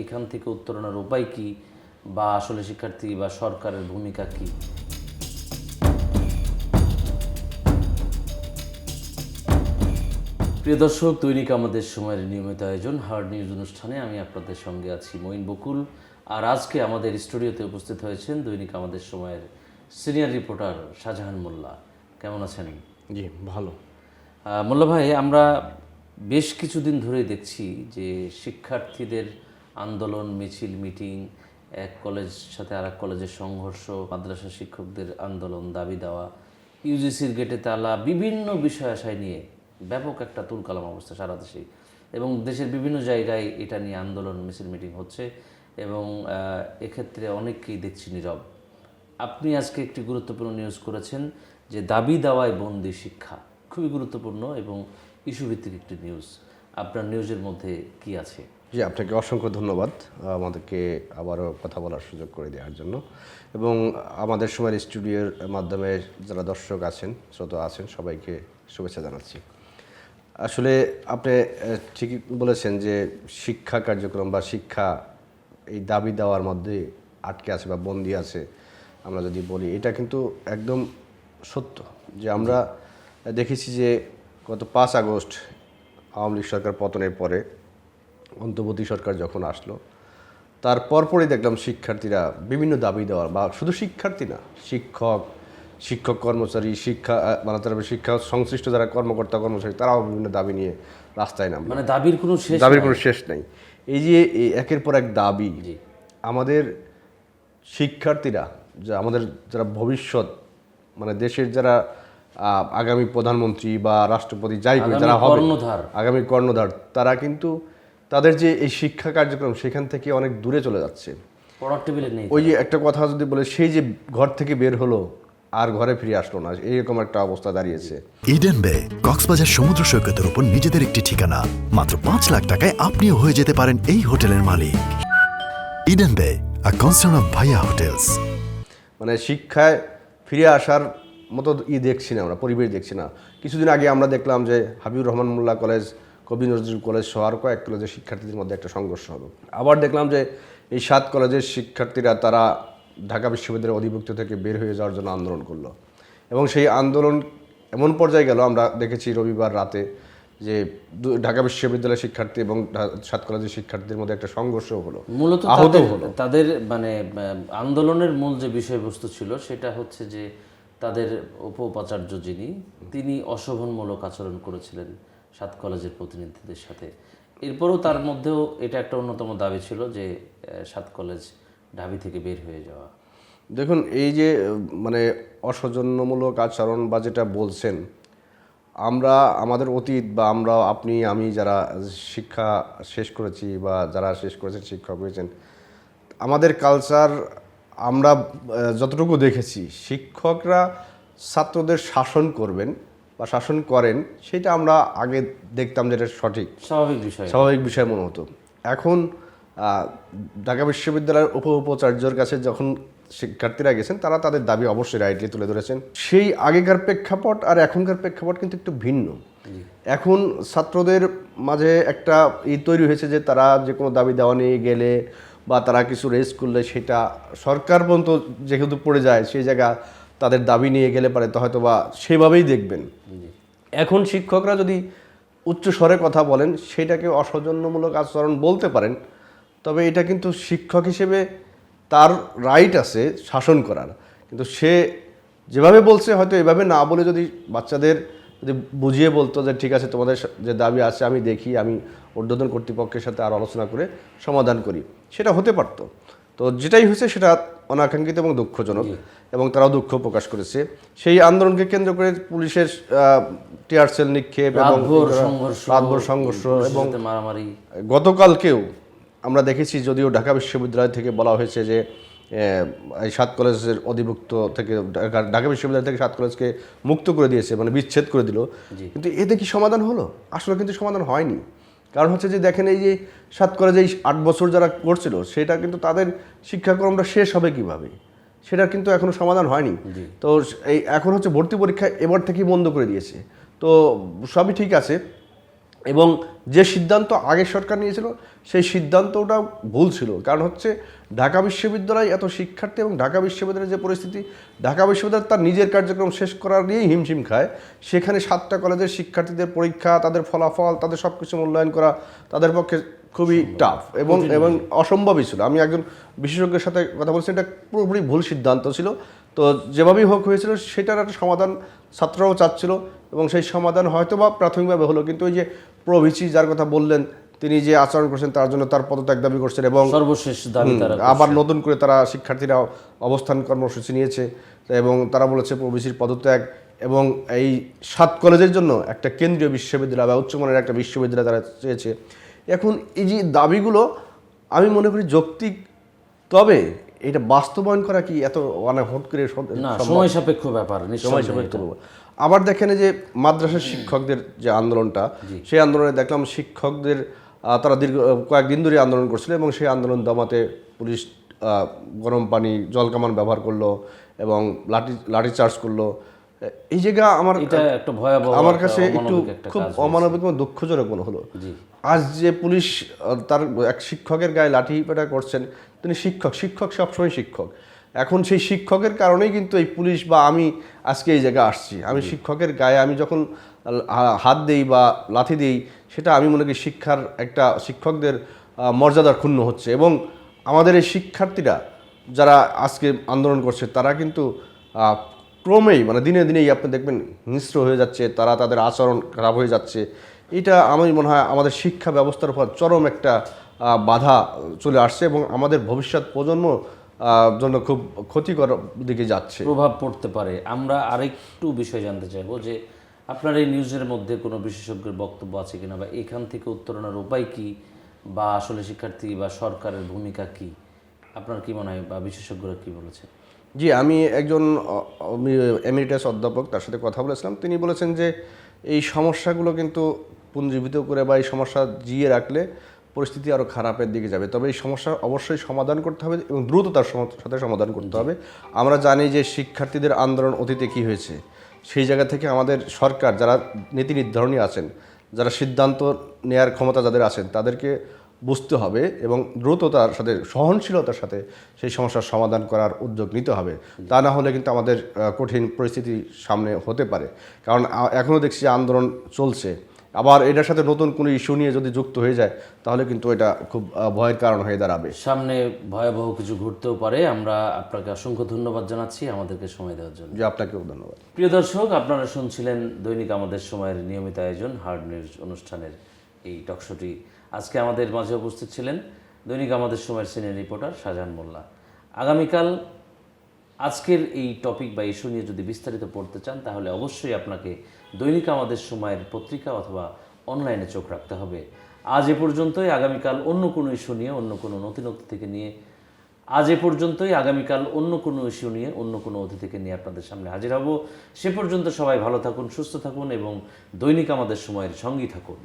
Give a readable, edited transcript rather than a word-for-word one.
এখান থেকে উত্তরণের উপায় কি, বা আসলে শিক্ষার্থী বা সরকারের ভূমিকা কি? প্রিয় দর্শক, দৈনিক আমাদের সময়ের নিয়মিত আয়োজন হার্ড নিউজ অনুষ্ঠানে আমি আপনাদের সঙ্গে আছি মঈন বকুল। আর আজকে আমাদের স্টুডিওতে উপস্থিত হয়েছেন দৈনিক আমাদের সময়ের সিনিয়র রিপোর্টার শাহজাহান মোল্লা। কেমন আছেন? জি ভালো। মোল্লা ভাই, আমরা বেশ কিছুদিন ধরেই দেখছি যে শিক্ষার্থীদের আন্দোলন, মিছিল, মিটিং, এক কলেজ সাথে আর এক কলেজের সংঘর্ষ, মাদ্রাসা শিক্ষকদের আন্দোলন, দাবি দেওয়া, ইউজিসির গেটে তালা, বিভিন্ন বিষয় আশায় নিয়ে ব্যাপক একটা তুলকালাম অবস্থা সারা দেশেই, এবং দেশের বিভিন্ন জায়গায় এটা নিয়ে আন্দোলন, মিছিল, মিটিং হচ্ছে, এবং এক্ষেত্রে অনেককেই দেখছি নীরব। আপনি আজকে একটি গুরুত্বপূর্ণ নিউজ করেছেন যে দাবি দেওয়ায় বন্দি শিক্ষা, খুবই গুরুত্বপূর্ণ এবং ইস্যুভিত্তিক একটি নিউজ। আপনার নিউজের মধ্যে কি আছে? জি, আপনাকে অসংখ্য ধন্যবাদ আমাদেরকে আবারও কথা বলার সুযোগ করে দেওয়ার জন্য, এবং আমাদের সময়ের স্টুডিওর মাধ্যমে যারা দর্শক আছেন, শ্রোতা আছেন, সবাইকে শুভেচ্ছা জানাচ্ছি। আসলে আপনি ঠিকই বলেছেন যে শিক্ষা কার্যক্রম বা শিক্ষা এই দাবি দেওয়ার মধ্যে আটকে আছে বা বন্দি আছে। আমরা যদি বলি, এটা কিন্তু একদম সত্য যে আমরা দেখেছি যে গত 5 আগস্ট আওয়ামী লীগ সরকার পতনের পরে অন্তর্বর্তী সরকার যখন আসলো, তার পরপরই দেখলাম শিক্ষার্থীরা বিভিন্ন দাবি দেওয়ার, বা শুধু শিক্ষার্থী না, শিক্ষক কর্মচারী, শিক্ষা সংশ্লিষ্ট যারা কর্মকর্তা কর্মচারী, তারাও বিভিন্ন দাবি নিয়ে রাস্তায় নামে। মানে দাবির কোনো শেষ নেই। এই যে একের পর এক দাবি, আমাদের শিক্ষার্থীরা, আমাদের যারা ভবিষ্যৎ, মানে দেশের যারা আগামী প্রধানমন্ত্রী বা রাষ্ট্রপতি যাই হোক, যারা হবে আগামী কর্ণধার, তারা কিন্তু তাদের যে এই শিক্ষা কার্যক্রম সেখান থেকে অনেক দূরে চলে যাচ্ছে। ওই যে একটা কথা যদি বলে, সেই যে ঘর থেকে বের হলো আর ঘরে ফিরে আসলো না, এইরকম একটা অবস্থা দাঁড়িয়েছে। ইডেন বে কক্সবাজার সমুদ্র সৈকতের উপর নিজেদের একটি ঠিকানা। মাত্র 5 লাখ টাকায় আপনিও হয়ে যেতে পারেন এই হোটেলের মালিক। ইডেন বে, আ কনসার্ন অফ ভাইয়া হোটেলস। মানে শিক্ষায় ফিরে আসার মতো দেখছি না, আমরা পরিবেশ দেখছি না। কিছুদিন আগে আমরা দেখলাম যে হাবিবুর রহমান মোল্লা কলেজ, কবি নজরুল কলেজ সহ আর কয়েক কলেজের শিক্ষার্থীদের মধ্যে একটা সংঘর্ষ হলো। আবার দেখলাম যে এই 7 কলেজের শিক্ষার্থীরা তারা ঢাকা বিশ্ববিদ্যালয়ের অধিভুক্ত থেকে বের হয়ে যাওয়ার জন্য আন্দোলন করলো, এবং সেই আন্দোলন এমন পর্যায়ে গেল, আমরা দেখেছি রবিবার রাতে যে ঢাকা বিশ্ববিদ্যালয়ের শিক্ষার্থী এবং 7 কলেজের শিক্ষার্থীদের মধ্যে একটা সংঘর্ষ হলো, মূলত তাদের মানে আন্দোলনের মূল যে বিষয়বস্তু ছিল সেটা হচ্ছে যে তাদের উপাচার্য তিনি অশোভনমূলক আচরণ করেছিলেন 7 কলেজের প্রতিনিধিদের সাথে। এরপরও তার মধ্যেও এটা একটা অন্যতম দাবি ছিল যে 7 কলেজ ঢাবি থেকে বের হয়ে যাওয়া। দেখুন, এই যে মানে অসৌজন্যমূলক আচরণ বা যেটা বলছেন, আমরা আমাদের অতীত বা আপনি আমি যারা শিক্ষা শেষ করেছি বা যারা শেষ করেছেন, শিক্ষক হয়েছেন, আমাদের কালচার আমরা যতটুকু দেখেছি, শিক্ষকরা ছাত্রদের শাসন করবেন বা শাসন করেন, সেটা আমরা আগে দেখতাম যেটা সঠিক, স্বাভাবিক বিষয় মনে হতো। এখন ঢাকা বিশ্ববিদ্যালয়ের উপাচার্যর কাছে যখন শিক্ষার্থীরা গেছেন, তারা তাদের দাবি অবশ্যই রাইটলি তুলে ধরেছেন। সেই আগেকার প্রেক্ষাপট আর এখনকার প্রেক্ষাপট কিন্তু একটু ভিন্ন। এখন ছাত্রদের মাঝে একটা তৈরি হয়েছে যে তারা যে কোনো দাবি দেওয়া নিয়ে গেলে বা তারা কিছু রেজ করলে সেটা সরকার পর্যন্ত যেহেতু পড়ে যায়, সেই জায়গা তাদের দাবি নিয়ে গেলে পারে তো হয়তো বা সেভাবেই দেখবেন। এখন শিক্ষকরা যদি উচ্চ স্বরে কথা বলেন, সেটাকে অসৌজন্যমূলক আচরণ বলতে পারেন, তবে এটা কিন্তু শিক্ষক হিসেবে তার রাইট আছে শাসন করার। কিন্তু সে যেভাবে বলছে, হয়তো এভাবে না বলে যদি বাচ্চাদের যদি বুঝিয়ে বলতো যে ঠিক আছে, তোমাদের যে দাবি আছে আমি দেখি, আমি ঊর্ধ্বতন কর্তৃপক্ষের সাথে আর আলোচনা করে সমাধান করি, সেটা হতে পারত। তো যেটাই হয়েছে সেটা অনাকাঙ্ক্ষিত এবং দুঃখজনক, এবং তারাও দুঃখ প্রকাশ করেছে। সেই আন্দোলনকে কেন্দ্র করে পুলিশের টিয়ার সেল নিক্ষেপ এবং রাতভর সংঘর্ষ এবং মারামারি গতকালকেও আমরা দেখেছি। যদিও ঢাকা বিশ্ববিদ্যালয় থেকে বলা হয়েছে যে এই 7 কলেজের অধিভুক্ত থেকে ঢাকা বিশ্ববিদ্যালয় থেকে 7 কলেজকে মুক্ত করে দিয়েছে, মানে বিচ্ছেদ করে দিল, কিন্তু এতে কি সমাধান হলো? আসলে কিন্তু সমাধান হয়নি। কারণ হচ্ছে যে দেখেন, এই যে 7 কলেজে 8 বছর যারা করছিল, সেটা কিন্তু তাদের শিক্ষাক্রমটা শেষ হবে কিভাবে, সেটা কিন্তু এখনো সমাধান হয়নি। তো এই এখন হচ্ছে ভর্তি পরীক্ষা এবার থেকেই বন্ধ করে দিয়েছে। তো সবই ঠিক আছে, এবং যে সিদ্ধান্ত আগের সরকার নিয়েছিল সেই সিদ্ধান্তটা ভুল ছিল। কারণ হচ্ছে ঢাকা বিশ্ববিদ্যালয় এত শিক্ষার্থী এবং ঢাকা বিশ্ববিদ্যালয়ের যে পরিস্থিতি, ঢাকা বিশ্ববিদ্যালয় তার নিজের কার্যক্রম শেষ করার নিয়েই হিমশিম খায়। সেখানে 7টা কলেজের শিক্ষার্থীদের পরীক্ষা, তাদের ফলাফল, তাদের সব কিছু মূল্যায়ন করা তাদের পক্ষে খুবই টাফ এবং অসম্ভবই ছিল। আমি একজন বিশেষজ্ঞের সাথে কথা বলছি, এটা পুরোপুরি ভুল সিদ্ধান্ত ছিল। তো যেভাবেই হোক হয়েছিল সেটার একটা সমাধান ছাত্ররাও চাচ্ছিল এবং সেই সমাধান হয়তো বা প্রাথমিকভাবে হলো, কিন্তু ওই যে প্রভিসি যার কথা বললেন তিনি যে আচরণ করছেন তার জন্য তার পদত্যাগ দাবি করছেন এবং সর্বশেষ দাবি তারা আবার নতুন করে তারা শিক্ষার্থীরা অবস্থান কর্মসূচি নিয়েছে এবং তারা বলেছে প্রভিসির পদত্যাগ এবং এই 7 কলেজের জন্য একটা কেন্দ্রীয় বিশ্ববিদ্যালয় বা উচ্চমানের একটা বিশ্ববিদ্যালয় তারা চেয়েছে। এখন এই যে দাবিগুলো আমি মনে করি যৌক্তিক, তবে এটা বাস্তবায়ন করা কি এত মানে হট করে না, সময় সাপেক্ষ ব্যাপার, সময় সাপেক্ষ করবো। আবার দেখেন যে মাদ্রাসার শিক্ষকদের যে আন্দোলনটা, সেই আন্দোলনে দেখলাম শিক্ষকদের তারা কয়েকদিন ধরে আন্দোলন করছিল এবং সেই আন্দোলন দমাতে পুলিশ গরম পানি, জলকামান ব্যবহার করলো এবং লাঠি চার্জ করলো। এই জায়গা আমার কাছে একটু খুব অমানবিক এবং দুঃখজনক মনে হলো। আজ যে পুলিশ তার এক শিক্ষকের গায়ে লাঠি পেটা করছেন, তিনি শিক্ষক সবসময় শিক্ষক। এখন সেই শিক্ষকের কারণেই কিন্তু এই পুলিশ বা আমি আজকে এই জায়গায় আসছি। আমি শিক্ষকের গায়ে আমি যখন হাত দেই বা লাথি দিই, সেটা আমি মনে করি শিক্ষকদের মর্যাদার ক্ষুণ্ণ হচ্ছে। এবং আমাদের এই শিক্ষার্থীরা যারা আজকে আন্দোলন করছে তারা কিন্তু ক্রমেই মানে দিনে দিনেই আপনি দেখবেন হিংস্র হয়ে যাচ্ছে, তারা তাদের আচরণ খারাপ হয়ে যাচ্ছে। এটা আমার মনে হয় আমাদের শিক্ষা ব্যবস্থার উপর চরম একটা বাধা চলে আসছে এবং আমাদের ভবিষ্যৎ প্রজন্ম জন্য খুব ক্ষতিকর দিকে যাচ্ছে, প্রভাব পড়তে পারে। আমরা আরেকটু বিষয় জানতে চাইবো যে আপনার এই নিউজের মধ্যে কোনো বিশেষজ্ঞের বক্তব্য আছে কিনা, বা এখান থেকে উত্তরণের উপায় কি, বা আসলে শিক্ষার্থী বা সরকারের ভূমিকা কি, আপনার কি মনে হয়, বা বিশেষজ্ঞরা কি বলেছে? জি, আমি একজন এমিরিটাস অধ্যাপক, তার সাথে কথা বলেছিলাম। তিনি বলেছেন যে এই সমস্যাগুলো কিন্তু পুঞ্জীভূত করে বা এই সমস্যা জিয়ে রাখলে পরিস্থিতি আরও খারাপের দিকে যাবে। তবে এই সমস্যা অবশ্যই সমাধান করতে হবে এবং দ্রুততার সাথে সমাধান করতে হবে। আমরা জানি যে শিক্ষার্থীদের আন্দোলন অতীতে কী হয়েছে, সেই জায়গা থেকে আমাদের সরকার যারা নীতি নির্ধারণী আছেন, যারা সিদ্ধান্ত নেয়ার ক্ষমতা যাদের আছেন, তাদেরকে বুঝতে হবে এবং দ্রুততার সাথে সহনশীলতার সাথে সেই সমস্যার সমাধান করার উদ্যোগ নিতে হবে। তা না হলে কিন্তু আমাদের কঠিন পরিস্থিতি সামনে হতে পারে। কারণ এখনও দেখছি আন্দোলন চলছে, আবার এটার সাথে নতুন কোনো ইস্যু নিয়ে যদি যুক্ত হয়ে যায় তাহলে কিন্তু এটা খুব ভয়ের কারণ হয়ে দাঁড়াবে। সামনে ভয়াবহ কিছু ঘটতেও পারে। আমরা আপনাকে অসংখ্য ধন্যবাদ জানাচ্ছি আমাদেরকে সময় দেওয়ার জন্য। জি, আপনাকেও ধন্যবাদ। প্রিয় দর্শক, আপনারা শুনছিলেন দৈনিক আমাদের সময়ের নিয়মিত আয়োজন হার্ড নিউজ অনুষ্ঠানের এই টকশোটি। আজকে আমাদের মাঝে উপস্থিত ছিলেন দৈনিক আমাদের সময়ের সিনিয়র রিপোর্টার শাহজাহান মোল্লা। আগামীকাল আজকের এই টপিক বা ইস্যু নিয়ে যদি বিস্তারিত পড়তে চান তাহলে অবশ্যই আপনাকে দৈনিক আমাদের সময়ের পত্রিকা অথবা অনলাইনে চোখ রাখতে হবে। আজ এ পর্যন্তই। আগামীকাল অন্য কোনো ইস্যু নিয়ে, অন্য কোনো নতুনত্ব থেকে নিয়ে আগামীকাল অন্য কোনো ইস্যু নিয়ে, অন্য কোনো অতিথিকে নিয়ে আপনাদের সামনে হাজির হব। সে পর্যন্ত সবাই ভালো থাকুন, সুস্থ থাকুন এবং দৈনিক আমাদের সময়ের সঙ্গী থাকুন।